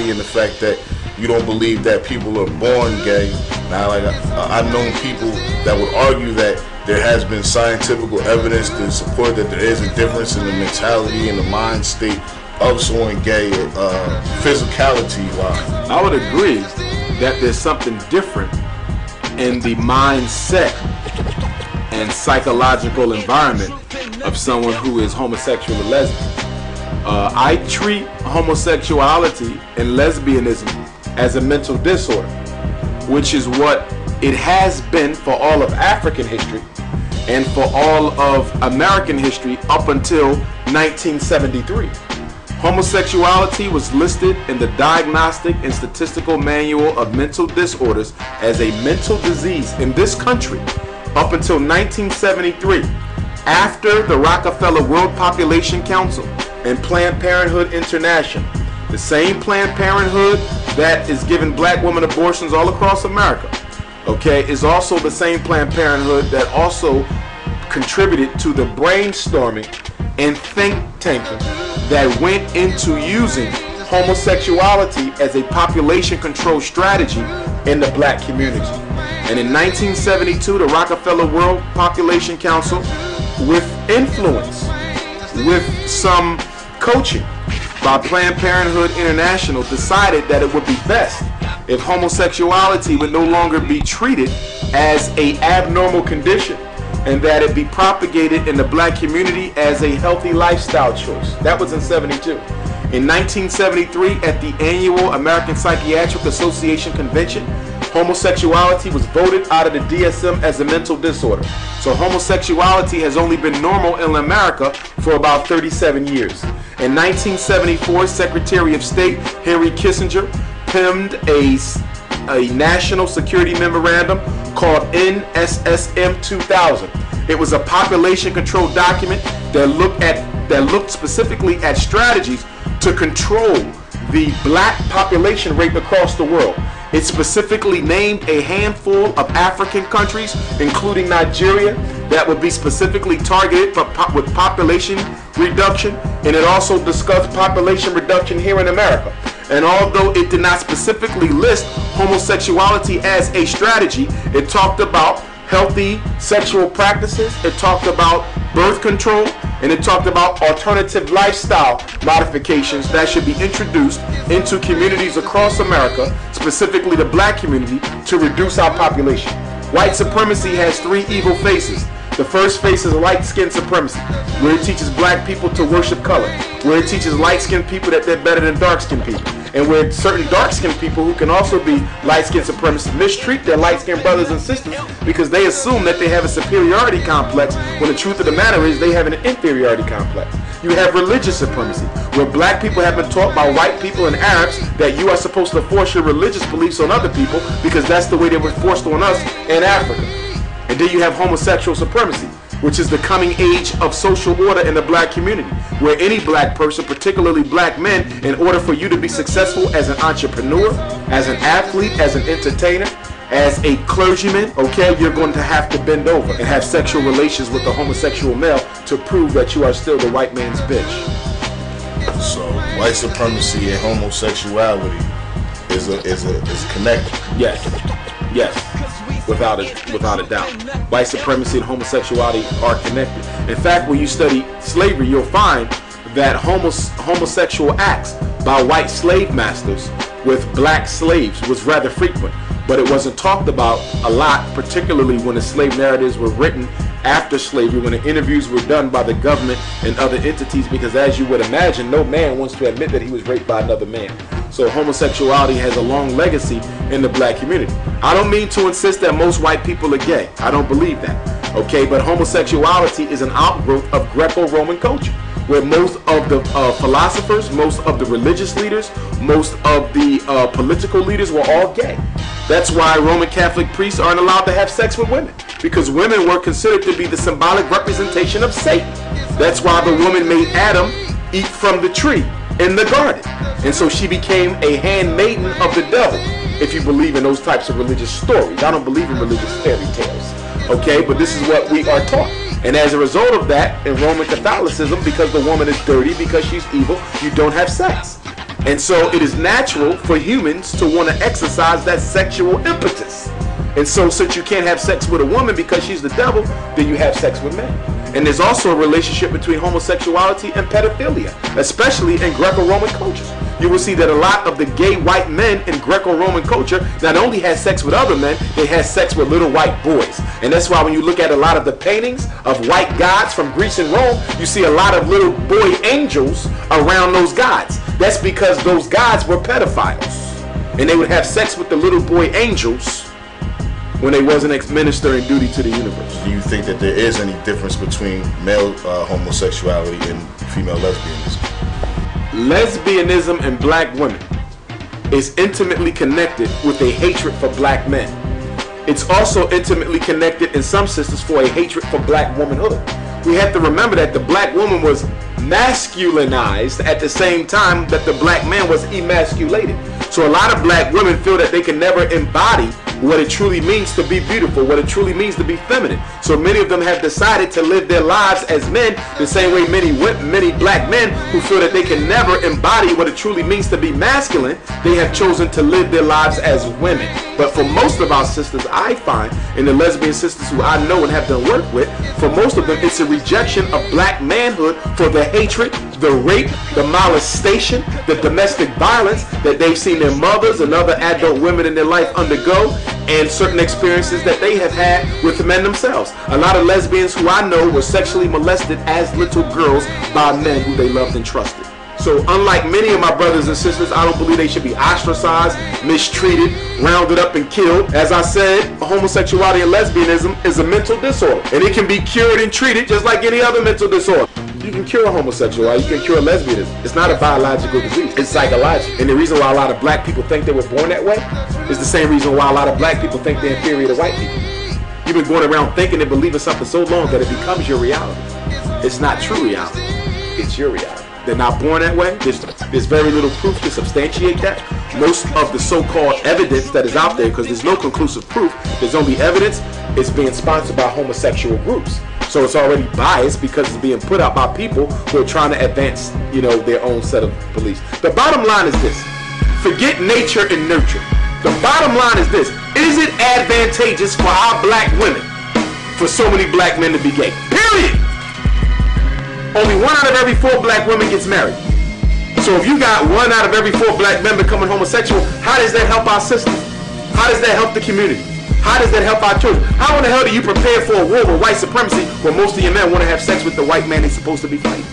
homosexuality and the fact that you don't believe that people are born gay. Now, like I've known people that would argue that there has been scientific evidence to support that there is a difference in the mentality and the mind state of someone gay, physicality-wise. I would agree that there's something different in the mindset and psychological environment of someone who is homosexual or lesbian. I treat homosexuality and lesbianism as a mental disorder, which is what it has been for all of African history and for all of American history up until 1973. Homosexuality was listed in the Diagnostic and Statistical Manual of Mental Disorders as a mental disease in this country up until 1973, after the Rockefeller World Population Council and Planned Parenthood International, the same Planned Parenthood that is giving black women abortions all across America, okay, is also the same Planned Parenthood that also contributed to the brainstorming and think tanking that went into using homosexuality as a population control strategy in the black community. And in 1972, the Rockefeller World Population Council, with influence, with some coaching by Planned Parenthood International, decided that it would be best if homosexuality would no longer be treated as an abnormal condition and that it be propagated in the black community as a healthy lifestyle choice. That was in 72. In 1973, at the annual American Psychiatric Association convention, homosexuality was voted out of the DSM as a mental disorder. So homosexuality has only been normal in America for about 37 years. In 1974, Secretary of State Henry Kissinger penned a national security memorandum called NSSM 2000. It was a population control document that looked specifically at strategies to control the black population rate across the world. It specifically named a handful of African countries, including Nigeria, that would be specifically targeted with population reduction, and it also discussed population reduction here in America. And although it did not specifically list homosexuality as a strategy, it talked about healthy sexual practices, it talked about birth control, and it talked about alternative lifestyle modifications that should be introduced into communities across America, specifically the black community, to reduce our population. White supremacy has three evil faces. The first face is light-skinned supremacy, where it teaches black people to worship color, where it teaches light-skinned people that they're better than dark-skinned people, and where certain dark-skinned people who can also be light-skinned supremacists mistreat their light-skinned brothers and sisters because they assume that they have a superiority complex, when the truth of the matter is they have an inferiority complex. You have religious supremacy, where black people have been taught by white people and Arabs that you are supposed to force your religious beliefs on other people because that's the way they were forced on us in Africa. And then you have homosexual supremacy, which is the coming age of social order in the black community, where any black person, particularly black men, in order for you to be successful as an entrepreneur, as an athlete, as an entertainer, as a clergyman, okay, you're going to have to bend over and have sexual relations with a homosexual male to prove that you are still the white man's bitch. So white supremacy and homosexuality is connected. Yes, without a doubt. White supremacy and homosexuality are connected. In fact, when you study slavery, you'll find that homosexual acts by white slave masters with black slaves was rather frequent, but it wasn't talked about a lot, particularly when the slave narratives were written after slavery, when the interviews were done by the government and other entities, because as you would imagine, no man wants to admit that he was raped by another man. So homosexuality has a long legacy in the black community. I don't mean to insist that most white people are gay. I don't believe that. Okay, but homosexuality is an outgrowth of Greco-Roman culture, where most of the philosophers, most of the religious leaders, most of the political leaders were all gay. That's why Roman Catholic priests aren't allowed to have sex with women, because women were considered to be the symbolic representation of Satan. That's why the woman made Adam eat from the tree in the garden. And so she became a handmaiden of the devil, if you believe in those types of religious stories. I don't believe in religious fairy tales, okay? But this is what we are taught. And as a result of that, in Roman Catholicism, because the woman is dirty, because she's evil, you don't have sex. And so it is natural for humans to want to exercise that sexual impetus. And so since you can't have sex with a woman because she's the devil, then you have sex with men. And there's also a relationship between homosexuality and pedophilia, especially in Greco-Roman cultures. You will see that a lot of the gay white men in Greco-Roman culture not only had sex with other men, they had sex with little white boys. And that's why when you look at a lot of the paintings of white gods from Greece and Rome, you see a lot of little boy angels around those gods. That's because those gods were pedophiles. And they would have sex with the little boy angels when they wasn't administering duty to the universe. Do you think that there is any difference between male homosexuality and female lesbianism? Lesbianism and black women is intimately connected with a hatred for black men. It's also intimately connected in some sisters for a hatred for black womanhood. We have to remember that the black woman was masculinized at the same time that the black man was emasculated. So a lot of black women feel that they can never embody what it truly means to be beautiful, what it truly means to be feminine. So many of them have decided to live their lives as men, the same way many black men who feel that they can never embody what it truly means to be masculine, they have chosen to live their lives as women. But for most of our sisters, I find, and the lesbian sisters who I know and have done work with, for most of them, it's a rejection of black manhood for the hatred, the rape, the molestation, the domestic violence that they've seen their mothers and other adult women in their life undergo, and certain experiences that they have had with the men themselves. A lot of lesbians who I know were sexually molested as little girls by men who they loved and trusted. So unlike many of my brothers and sisters, I don't believe they should be ostracized, mistreated, rounded up and killed. As I said, homosexuality and lesbianism is a mental disorder, and it can be cured and treated just like any other mental disorder. You can cure homosexuality, you can cure lesbianism. It's not a biological disease, it's psychological. And the reason why a lot of black people think they were born that way is the same reason why a lot of black people think they're inferior to white people. You've been going around thinking and believing something so long that it becomes your reality. It's not true reality, it's your reality. They're not born that way. There's very little proof to substantiate that. Most of the so-called evidence that is out there, because there's no conclusive proof, there's only evidence, is being sponsored by homosexual groups. So it's already biased because it's being put out by people who are trying to advance, their own set of beliefs. The bottom line is this. Forget nature and nurture. The bottom line is this. Is it advantageous for our black women for so many black men to be gay? Period. Only 1 out of every 4 black women gets married. So if you got 1 out of every 4 black men becoming homosexual, how does that help our system? How does that help the community? How does that help our children? How in the hell do you prepare for a war with white supremacy when most of your men want to have sex with the white man they're supposed to be fighting?